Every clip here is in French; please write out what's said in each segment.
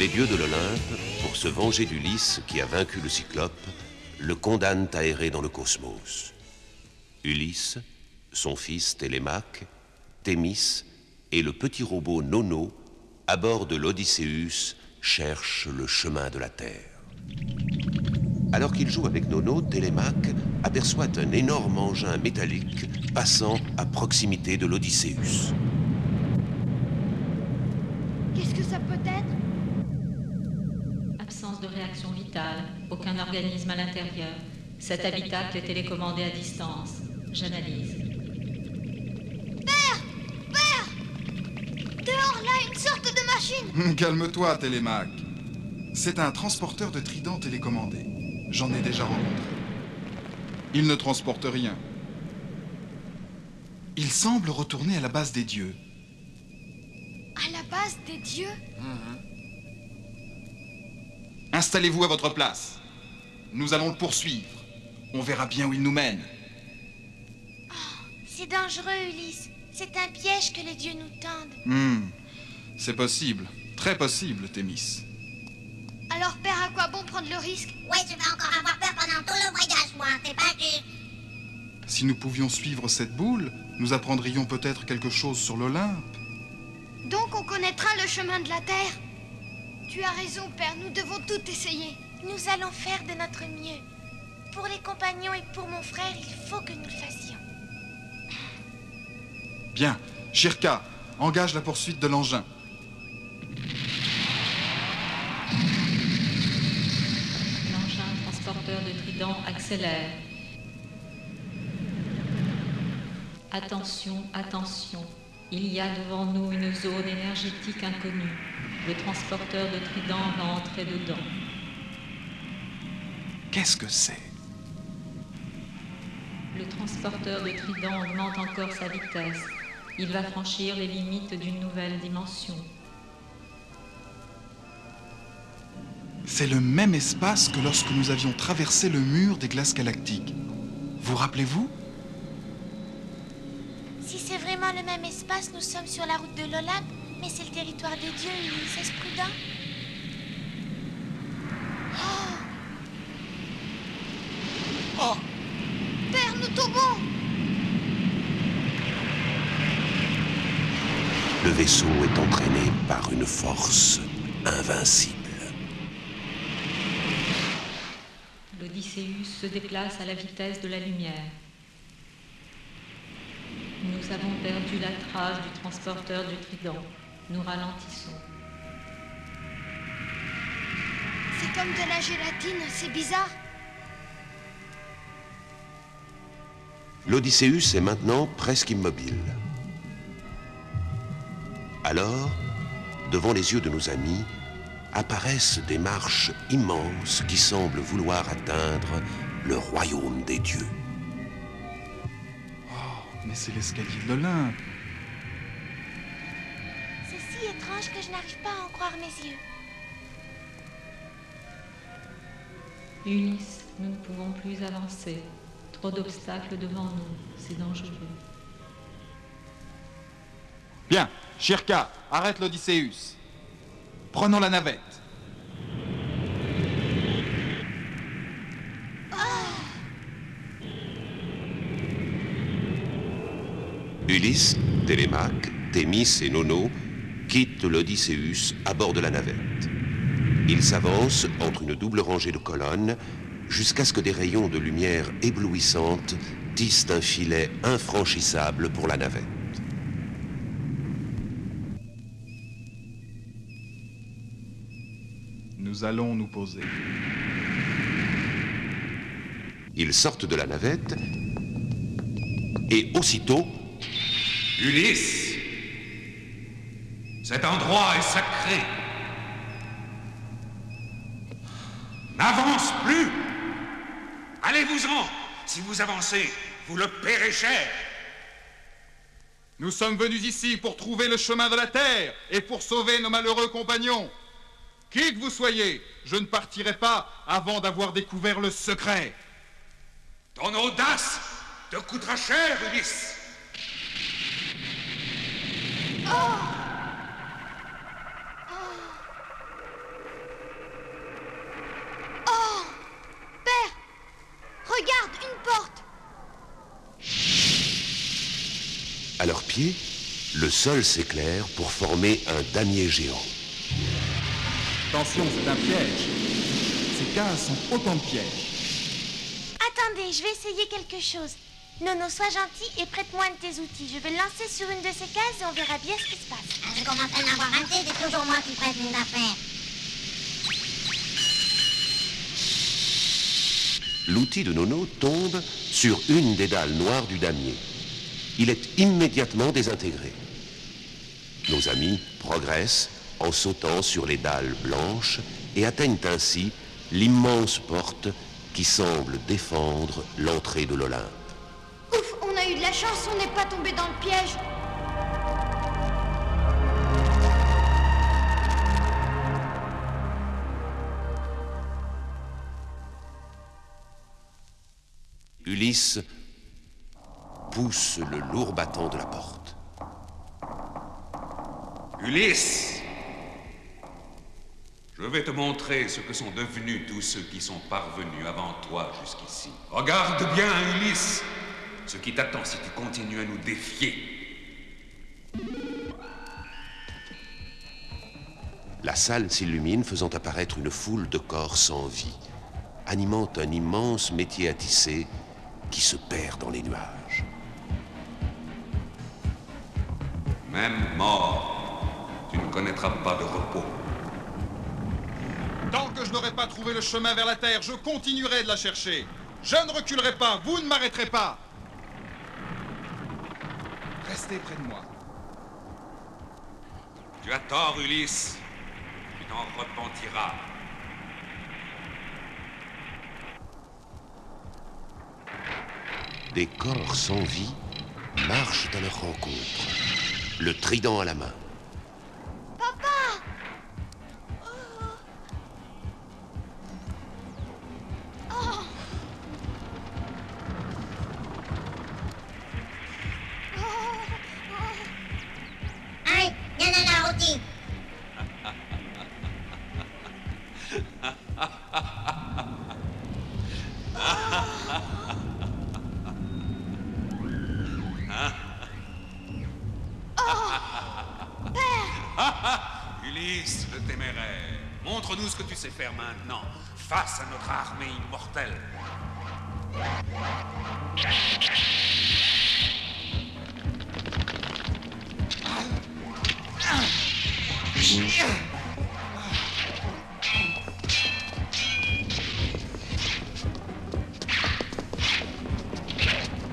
Les dieux de l'Olympe, pour se venger d'Ulysse qui a vaincu le Cyclope, le condamnent à errer dans le cosmos. Ulysse, son fils Télémaque, Thémis et le petit robot Nono, à bord de l'Odysseus, cherchent le chemin de la Terre. Alors qu'il joue avec Nono, Télémaque aperçoit un énorme engin métallique passant à proximité de l'Odysseus. Qu'est-ce que ça peut être? Absence de réaction vitale, aucun organisme à l'intérieur. Cet habitacle est télécommandé à distance. J'analyse. Père! Père! Dehors, là, une sorte de machine! Calme-toi, Télémaque. C'est un transporteur de trident télécommandé. J'en ai déjà rencontré. Il ne transporte rien. Il semble retourner à la base des dieux. À la base des dieux? Installez-vous à votre place. Nous allons le poursuivre. On verra bien où il nous mène. C'est dangereux, Ulysse. C'est un piège que les dieux nous tendent. C'est possible. Très possible, Thémis. Alors, père, à quoi bon prendre le risque? Ouais, tu vas encore avoir peur pendant tout le voyage, moi, t'es pas juste. Si nous pouvions suivre cette boule, nous apprendrions peut-être quelque chose sur l'Olympe. Donc on connaîtra le chemin de la Terre? Tu as raison, père, nous devons tout essayer. Nous allons faire de notre mieux. Pour les compagnons et pour mon frère, il faut que nous le fassions. Bien. Shirka, engage la poursuite de l'engin. L'engin transporteur de trident accélère. Attention, attention. Il y a devant nous une zone énergétique inconnue. Le transporteur de trident va entrer dedans. Qu'est-ce que c'est? Le transporteur de trident augmente encore sa vitesse. Il va franchir les limites d'une nouvelle dimension. C'est le même espace que lorsque nous avions traversé le mur des glaces galactiques. Vous rappelez-vous? Si c'est vraiment le même espace, nous sommes sur la route de l'Olympe, mais c'est le territoire des dieux, Ulysse. Est-ce prudent? Père, nous tombons! Le vaisseau est entraîné par une force invincible. L'Odysseus se déplace à la vitesse de la lumière. Nous avons perdu la trace du transporteur du trident. Nous ralentissons. C'est comme de la gélatine, c'est bizarre. L'Odysseus est maintenant presque immobile. Alors, devant les yeux de nos amis, apparaissent des marches immenses qui semblent vouloir atteindre le royaume des dieux. Mais c'est l'escalier de l'Olympe. C'est si étrange que je n'arrive pas à en croire mes yeux. Ulysse, nous ne pouvons plus avancer. Trop d'obstacles devant nous. C'est dangereux. Bien. Shirka, arrête l'Odysseus. Prenons la navette. Ulysse, Télémaque, Thémis et Nono quittent l'Odysseus à bord de la navette. Ils s'avancent entre une double rangée de colonnes jusqu'à ce que des rayons de lumière éblouissante tissent un filet infranchissable pour la navette. Nous allons nous poser. Ils sortent de la navette et aussitôt... Ulysse, cet endroit est sacré. N'avance plus. Allez-vous-en. Si vous avancez, vous le paierez cher. Nous sommes venus ici pour trouver le chemin de la Terre et pour sauver nos malheureux compagnons. Qui que vous soyez, je ne partirai pas avant d'avoir découvert le secret. Ton audace te coûtera cher, Ulysse. leurs pieds, le sol s'éclaire pour former un damier géant. Attention, c'est un piège. Ces cases sont autant de pièges. Attendez, je vais essayer quelque chose. Nono, sois gentil et prête-moi un de tes outils. Je vais le lancer sur une de ces cases et on verra bien ce qui se passe. Je commence à en avoir assez, c'est toujours moi qui prête mes affaires. L'outil de Nono tombe sur une des dalles noires du damier. Il est immédiatement désintégré. Nos amis progressent en sautant sur les dalles blanches et atteignent ainsi l'immense porte qui semble défendre l'entrée de l'Olympe. Ouf, on a eu de la chance, on n'est pas tombé dans le piège. Ulysse pousse le lourd battant de la porte. Ulysse, je vais te montrer ce que sont devenus tous ceux qui sont parvenus avant toi jusqu'ici. Regarde bien, Ulysse, ce qui t'attend si tu continues à nous défier. La salle s'illumine, faisant apparaître une foule de corps sans vie, animant un immense métier à tisser qui se perd dans les nuages. Même mort, tu ne connaîtras pas de repos. Tant que je n'aurai pas trouvé le chemin vers la Terre, je continuerai de la chercher. Je ne reculerai pas, vous ne m'arrêterez pas. Restez près de moi. Tu as tort, Ulysse. Tu t'en repentiras. Des corps sans vie marchent à leur rencontre, le trident à la main. Papa! Oh! Allez, viens dans la routine. Ulysse, le téméraire, montre-nous ce que tu sais faire maintenant, face à notre armée immortelle.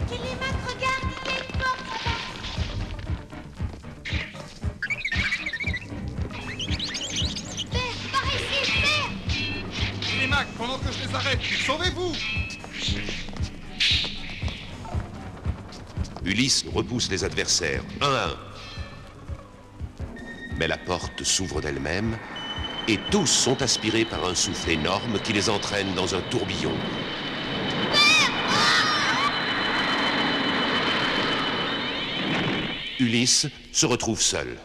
Télémaque, regarde, il y a une porte là-bas. Père, par ici, père! Les Macs, pendant que je les arrête, sauvez-vous! Ulysse repousse les adversaires, un à un. Mais la porte s'ouvre d'elle-même, et tous sont aspirés par un souffle énorme qui les entraîne dans un tourbillon. Ulysse se retrouve seul.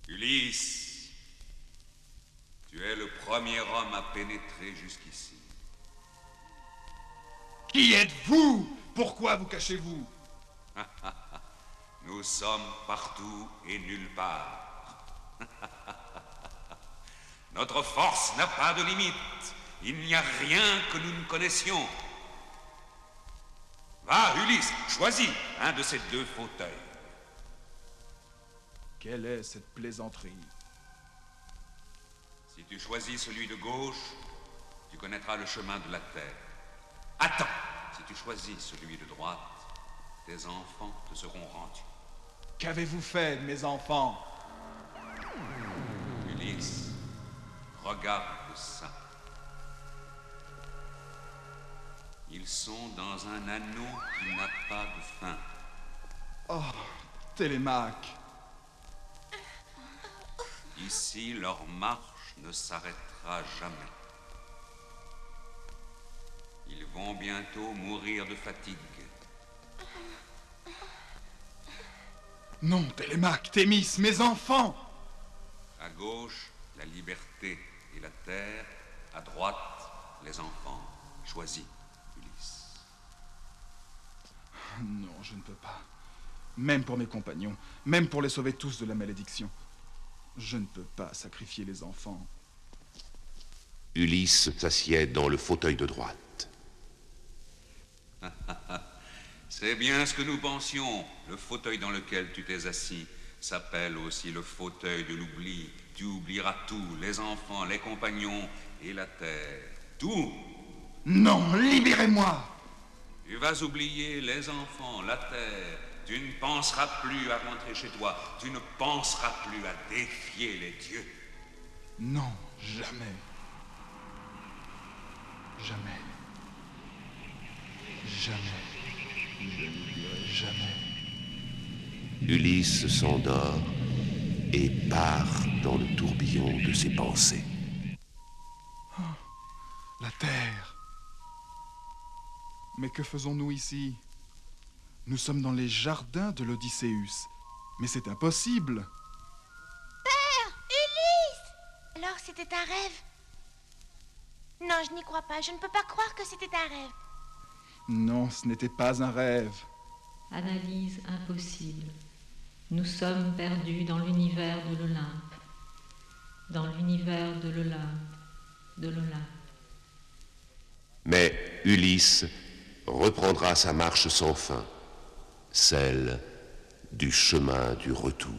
Ulysse, tu es le premier homme à pénétrer jusqu'ici. Qui êtes-vous? Pourquoi vous cachez-vous? Nous sommes partout et nulle part. Notre force n'a pas de limite. Il n'y a rien que nous ne connaissions. Va, Ulysse, choisis un de ces deux fauteuils. Quelle est cette plaisanterie? Si tu choisis celui de gauche, tu connaîtras le chemin de la terre. Attends, si tu choisis celui de droite, tes enfants te seront rendus. Qu'avez-vous fait de mes enfants? Ulysse, regarde ça. Ils sont dans un anneau qui n'a pas de fin. Oh, Télémaque. Ici, leur marche ne s'arrêtera jamais. Ils vont bientôt mourir de fatigue. Non, Télémaque, Thémis, mes enfants! À gauche, la liberté et la terre. À droite, les enfants. Choisis, Ulysse. Non, je ne peux pas. même pour mes compagnons, même pour les sauver tous de la malédiction. Je ne peux pas sacrifier les enfants. Ulysse s'assied dans le fauteuil de droite. C'est bien ce que nous pensions. Le fauteuil dans lequel tu t'es assis s'appelle aussi le fauteuil de l'oubli. Tu oublieras tout, les enfants, les compagnons et la terre. Tout. Non, libérez-moi! Tu vas oublier les enfants, la terre. Tu ne penseras plus à rentrer chez toi. Tu ne penseras plus à défier les dieux. Non, jamais. Jamais. Jamais. Je n'oublierai jamais. Ulysse s'endort et part dans le tourbillon de ses pensées. La terre. Mais que faisons-nous ici? Nous sommes dans les jardins de l'Odysseus. Mais c'est impossible. Alors c'était un rêve? Non, je n'y crois pas. Je ne peux pas croire que c'était un rêve. Non, ce n'était pas un rêve. Analyse impossible. Nous sommes perdus dans l'univers de l'Olympe. Dans l'univers de l'Olympe. De l'Olympe. Mais Ulysse reprendra sa marche sans fin, celle du chemin du retour.